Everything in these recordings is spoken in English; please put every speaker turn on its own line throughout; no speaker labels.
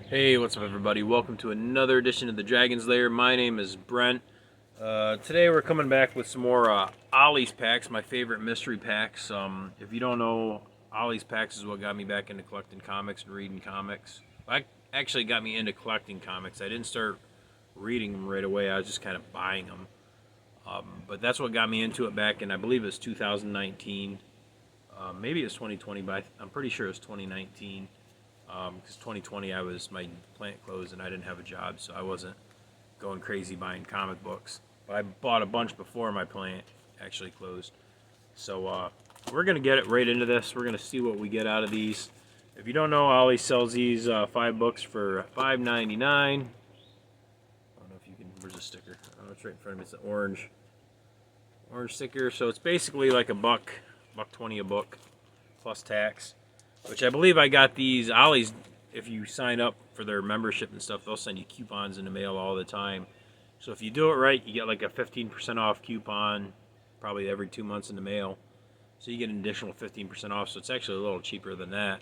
Hey, what's up, everybody? Welcome to another edition of the Dragon's Lair. My name is Brent. Today we're coming back with some more Ollie's packs, my favorite mystery packs. If you don't know, Ollie's packs is what got me back into collecting comics and reading comics. I actually got me into collecting comics. I didn't start reading them right away. I was just kind of buying them. But that's what got me into it back in, I believe it was 2019. Maybe it was 2020, but I'm pretty sure it was 2019. Because 2020 my plant closed and I didn't have a job, so I wasn't going crazy buying comic books. But I bought a bunch before my plant actually closed. So we're gonna get it right into this. We're gonna see what we get out of these. If you don't know, Ollie sells these 5 books for $5.99. I don't know if you can. Where's the sticker? Oh, it's right in front of me. It's an orange sticker. So it's basically like $1.20 a book plus tax. Which I believe I got these Ollie's. If you sign up for their membership and stuff, they'll send you coupons in the mail all the time. So if you do it right, you get like a 15% off coupon, probably every 2 months in the mail. So you get an additional 15% off. So it's actually a little cheaper than that.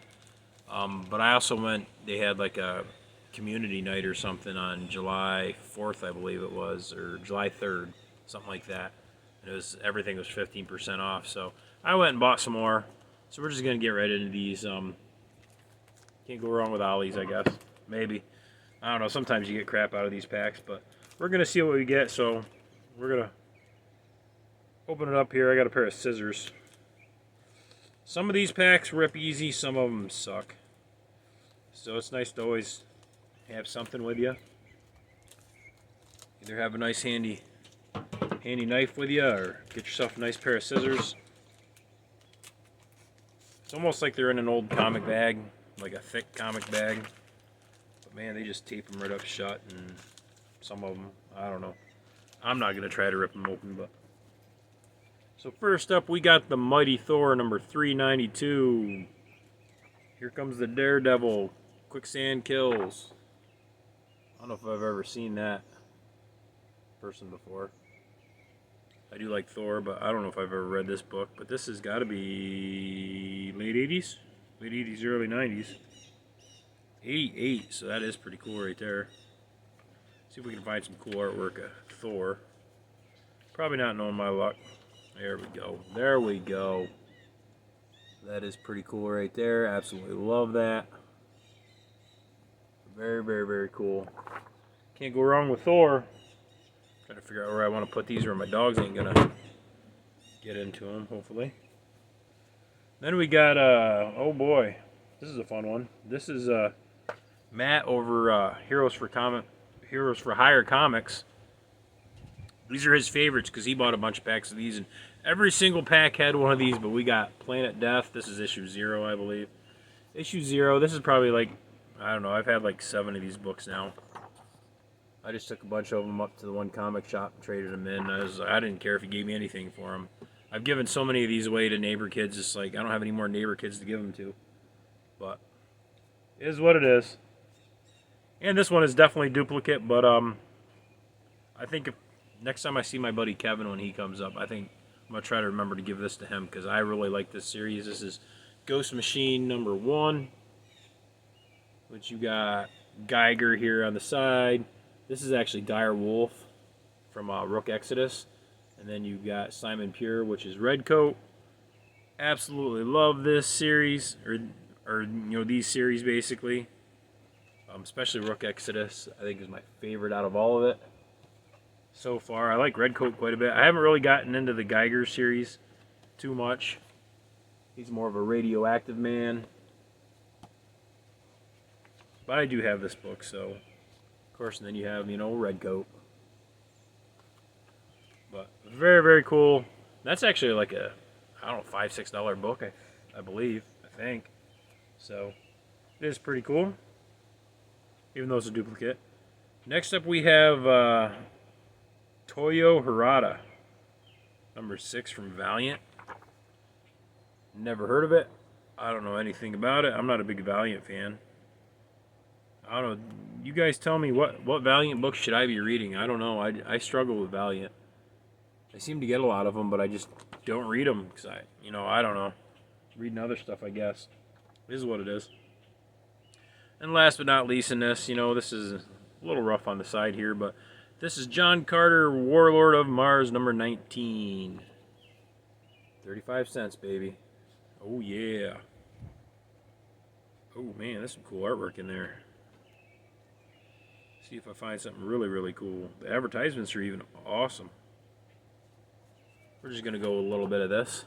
But I also they had like a community night or something on July 4th, I believe it was, or July 3rd, something like that. And everything was 15% off. So I went and bought some more. So we're just going to get right into these. Can't go wrong with Ollie's, I guess. Maybe. I don't know. Sometimes you get crap out of these packs, but we're going to see what we get. So we're going to open it up here. I got a pair of scissors. Some of these packs rip easy. Some of them suck. So it's nice to always have something with you. Either have a nice handy knife with you or get yourself a nice pair of scissors. It's almost like they're in an old comic bag, like a thick comic bag. But man, they just tape them right up shut, and some of them, I don't know. I'm not going to try to rip them open, but. So first up, we got the Mighty Thor number 392. Here comes the Daredevil, Quicksand Kills. I don't know if I've ever seen that person before. I do like Thor, but I don't know if I've ever read this book. But this has got to be late 80s? Late 80s, early 90s. 88, so that is pretty cool right there. See if we can find some cool artwork of Thor. Probably not knowing my luck. There we go. There we go. That is pretty cool right there. Absolutely love that. Very, very, very cool. Can't go wrong with Thor. Trying to figure out where I want to put these, or my dogs ain't gonna get into them, hopefully. Then we got, oh boy, this is a fun one. This is Matt over Heroes for Hire Comics. These are his favorites because he bought a bunch of packs of these, and every single pack had one of these. But we got Planet Death. This is issue 0, I believe. Issue 0. This is probably like, I don't know. I've had like 7 of these books now. I just took a bunch of them up to the one comic shop and traded them in. I didn't care if he gave me anything for them. I've given so many of these away to neighbor kids. It's like I don't have any more neighbor kids to give them to. But it is what it is. And this one is definitely duplicate. But I think if next time I see my buddy Kevin when he comes up, I think I'm gonna try to remember to give this to him because I really like this series. This is Ghost Machine number 1, which you got Geiger here on the side. This is actually Dire Wolf from Rook Exodus. And then you've got Simon Pure, which is Redcoat. Absolutely love this series, or these series basically. Especially Rook Exodus, I think is my favorite out of all of it so far. I like Redcoat quite a bit. I haven't really gotten into the Geiger series too much. He's more of a radioactive man. But I do have this book, so... Of course, and then you have, Redcoat. But very, very cool. That's actually like a, I don't know, $5, $6 book, I believe, I think. So, it is pretty cool. Even though it's a duplicate. Next up we have Toyo Harada. Number 6 from Valiant. Never heard of it. I don't know anything about it. I'm not a big Valiant fan. I don't know. You guys tell me what Valiant books should I be reading? I don't know. I struggle with Valiant. I seem to get a lot of them, but I just don't read them because I don't know. Reading other stuff, I guess. This is what it is. And last but not least in this, this is a little rough on the side here, but this is John Carter, Warlord of Mars, number 19. 35 cents, baby. Oh, yeah. Oh, man, there's some cool artwork in there. See if I find something really, really cool. The advertisements are even awesome. We're just going to go with a little bit of this.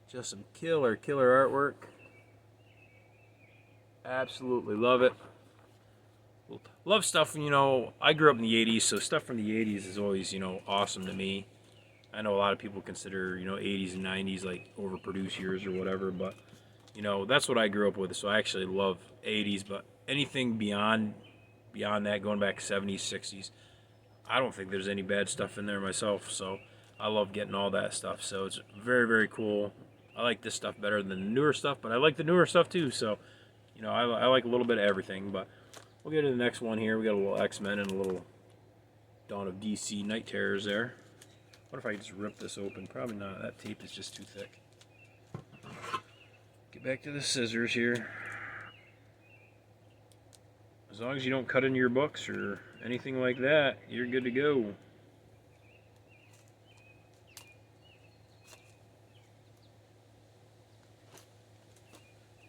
Just some killer artwork. Absolutely love it. Love stuff, I grew up in the 80s, so stuff from the 80s is always, awesome to me. I know a lot of people consider, 80s and 90s like overproduced years or whatever, but, that's what I grew up with, so I actually love 80s, but anything beyond that, going back 70s, 60s, I don't think there's any bad stuff in there myself, so I love getting all that stuff, so it's very, very cool. I like this stuff better than the newer stuff, but I like the newer stuff too, so, I like a little bit of everything, but we'll get to the next one here. We got a little X-Men and a little Dawn of DC Night Terrors there. What if I just rip this open? Probably not. That tape is just too thick. Get back to the scissors here. As long as you don't cut into your books or anything like that, you're good to go.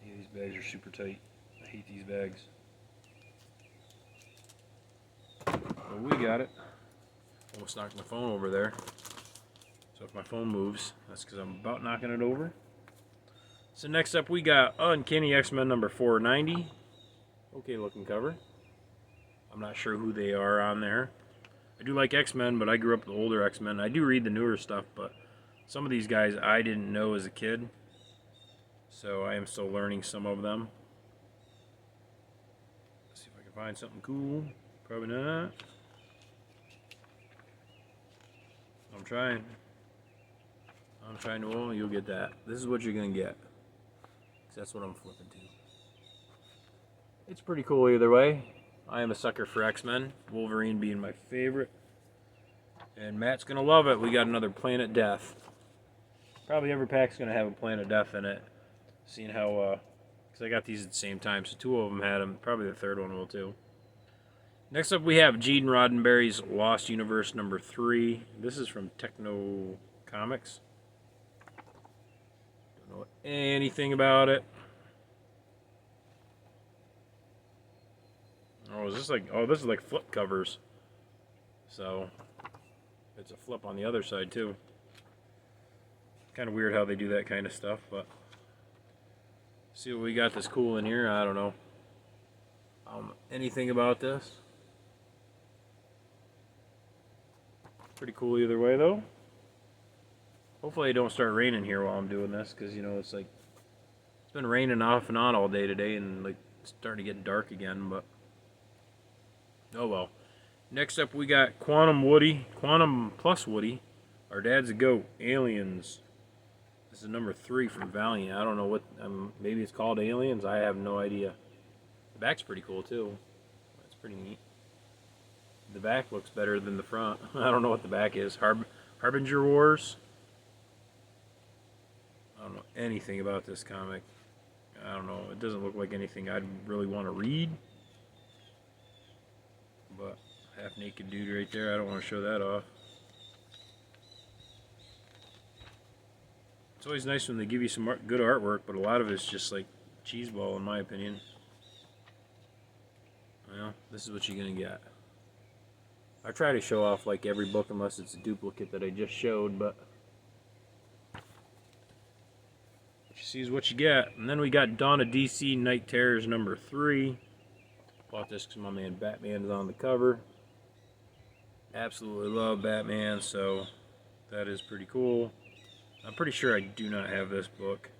Yeah, these bags are super tight. I hate these bags. Well, we got it. Almost knocked my phone over there. So if my phone moves, that's because I'm about knocking it over. So next up we got Uncanny X-Men number 490. Okay looking cover. I'm not sure who they are on there. I do like X-Men, but I grew up with the older X-Men. I do read the newer stuff, but some of these guys I didn't know as a kid. So I am still learning some of them. Let's see if I can find something cool. Probably not. I'm trying. Well, you'll get that. This is what you're going to get. That's what I'm flipping to. It's pretty cool either way. I am a sucker for X-Men. Wolverine being my favorite. And Matt's going to love it. We got another Planet Death. Probably every pack's going to have a Planet Death in it. Seeing how, because I got these at the same time, so two of them had them. Probably the third one will too. Next up we have Gene Roddenberry's Lost Universe number 3. This is from Techno Comics. Don't know anything about it. Oh, is this like, oh, this is like flip covers. So, it's a flip on the other side too. Kind of weird how they do that kind of stuff, but see what we got that's cool in here. I don't know anything about this. Pretty cool either way though. Hopefully it don't start raining here while I'm doing this, because it's like it's been raining off and on all day today, and like it's starting to get dark again, but oh well. Next up we got Quantum Plus Woody. Our Dad's a Goat, Aliens. This is number 3 from Valiant. I don't know what, maybe it's called Aliens. I have no idea. The back's pretty cool too. That's pretty neat. The back looks better than the front. I don't know what the back is. Harbinger Wars. I don't know anything about this comic. I don't know. It doesn't look like anything I'd really want to read. But half naked dude right there. I don't want to show that off. It's always nice when they give you some good artwork, but a lot of it's just like cheeseball in my opinion. Well, this is what you're going to get. I try to show off like every book unless it's a duplicate that I just showed, but what you see is what you get. And then we got Dawn of DC Night Terrors number 3. Bought this because my man Batman is on the cover. Absolutely love Batman, so that is pretty cool. I'm pretty sure I do not have this book.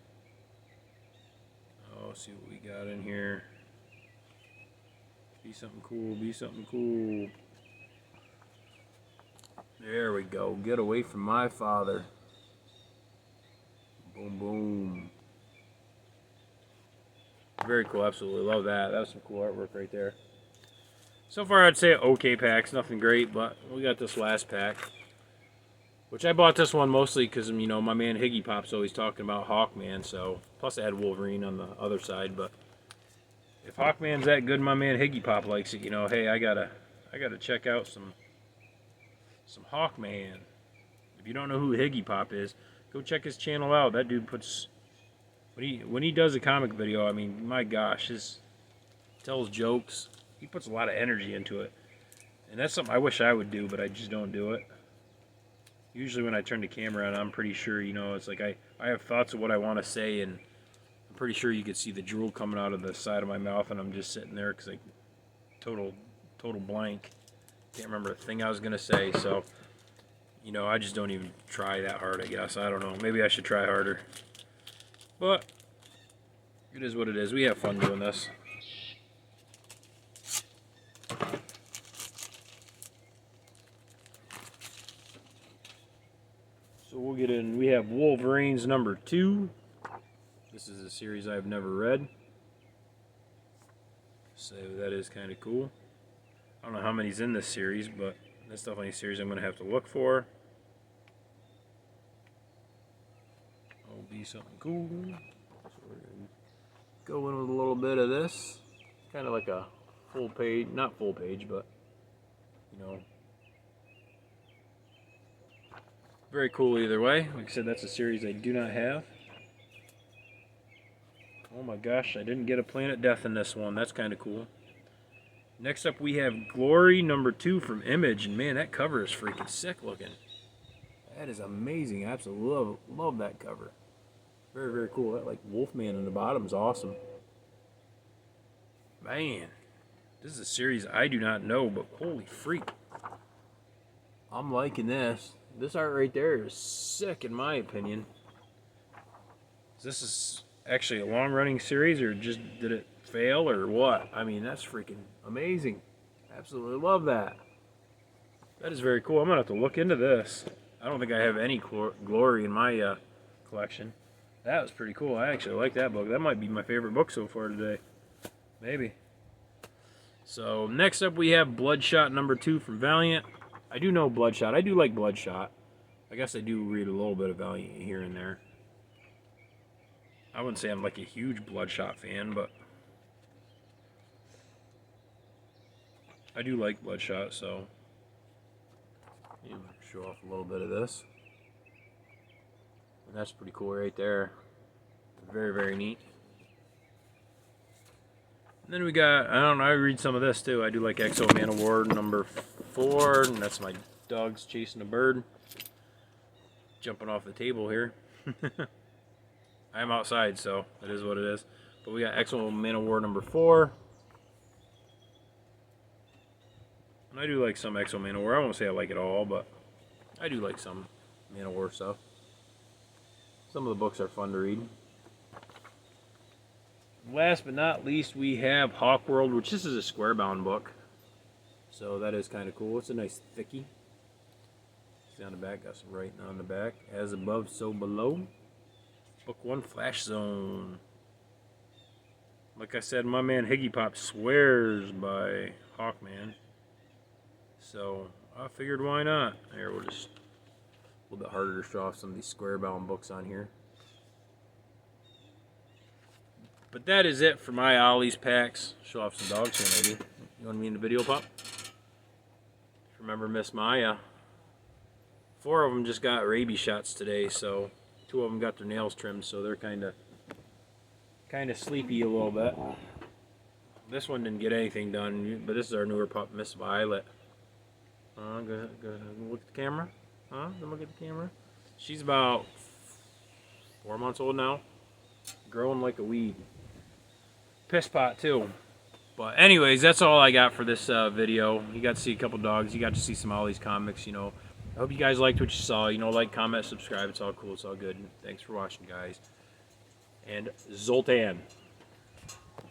Oh, let's see what we got in here. Be something cool, be something cool. There we go. Get away from my father. Boom, boom. Very cool. Absolutely love that. That was some cool artwork right there. So far, I'd say okay packs. Nothing great, but we got this last pack. Which I bought this one mostly because, you know, my man Higgy Pop's always talking about Hawkman, so plus I had Wolverine on the other side, but if Hawkman's that good, my man Higgy Pop likes it, you know, hey, I gotta check out some Hawkman. If you don't know who Higgy Pop is, go check his channel out. That dude puts when he does a comic video, I mean, my gosh, tells jokes. He puts a lot of energy into it. And that's something I wish I would do, but I just don't do it. Usually when I turn the camera on, I'm pretty sure, you know, it's like I have thoughts of what I want to say, and I'm pretty sure you could see the drool coming out of the side of my mouth, and I'm just sitting there because I total blank. Can't remember a thing I was going to say, so, you know, I just don't even try that hard, I guess. I don't know. Maybe I should try harder. But it is what it is. We have fun doing this. So we'll get in. We have Wolverines #2. This is a series I've never read. So that is kind of cool. I don't know how many's in this series, but that's definitely a series I'm going to have to look for. It'll be something cool. So we're going to go in with a little bit of this. Kind of like a full page, not full page, but, you know, very cool either way. Like I said, that's a series I do not have. Oh my gosh, I didn't get a Planet Death in this one. That's kind of cool. Next up we have Glory #2 from Image. And man, that cover is freaking sick looking. That is amazing. I absolutely love that cover. Very, very cool. That like Wolfman in the bottom is awesome. Man, this is a series I do not know, but holy freak. I'm liking this. This art right there is sick in my opinion. This is actually a long-running series, or just did it fail, or what? I mean, that's freaking amazing. Absolutely love that. That is very cool. I'm gonna have to look into this. I don't think I have any Glory in my collection. That was pretty cool. I actually like that book. That might be my favorite book so far today. Maybe. So next up we have Bloodshot #2 from Valiant. I do know Bloodshot. I do like Bloodshot. I guess I do read a little bit of Valiant here and there. I wouldn't say I'm like a huge Bloodshot fan, but I do like Bloodshot, so show off a little bit of this. And that's pretty cool right there. Very, very neat. And then we got, I don't know, I read some of this too. I do like Exo Manowar #4, and that's my dogs chasing a bird. Jumping off the table here. I am outside, so it is what it is. But we got Exo Manowar #4. And I do like some Exo Manowar. I won't say I like it all, but I do like some Manowar stuff. Some of the books are fun to read. Last but not least, we have Hawkworld, which this is a square-bound book. So that is kind of cool. It's a nice thickie. See on the back, got some writing on the back. As above, so below. Book 1, Flash Zone. Like I said, my man Higgy Pop swears by Hawkman. So I figured why not. Here, we'll just a little bit harder to show off some of these square-bound books on here. But that is it for my Ollie's packs. Show off some dogs here, maybe. You want me in the video, Pop? Remember Miss Maya. 4 of them just got rabies shots today, so 2 of them got their nails trimmed, so they're kind of sleepy a little bit. This one didn't get anything done, but this is our newer pup, Miss Violet. Go look at the camera. Go look at the camera. She's about 4 months old now. Growing like a weed. Piss pot too. But anyways, that's all I got for this video. You got to see a couple dogs. You got to see some Ollie's comics, you know. I hope you guys liked what you saw. You know, like, comment, subscribe. It's all cool. It's all good. Thanks for watching, guys. And Zoltan.